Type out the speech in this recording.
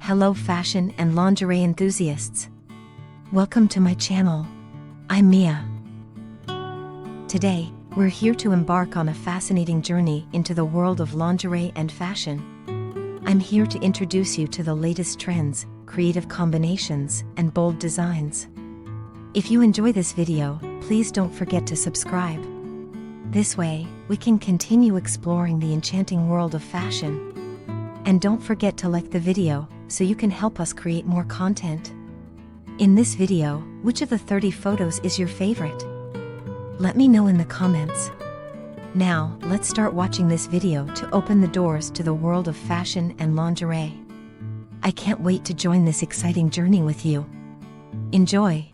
Hello fashion and lingerie enthusiasts. Welcome to my channel. I'm Mia. Today, we're here to embark on a fascinating journey into the world of lingerie and fashion. I'm here to introduce you to the latest trends, creative combinations, and bold designs. If you enjoy this video, please don't forget to subscribe. This way, we can continue exploring the enchanting world of fashion. And don't forget to like the video, so you can help us create more content. In this video, which of the 30 photos is your favorite? Let me know in the comments. Now, let's start watching this video to open the doors to the world of fashion and lingerie. I can't wait to join this exciting journey with you. Enjoy!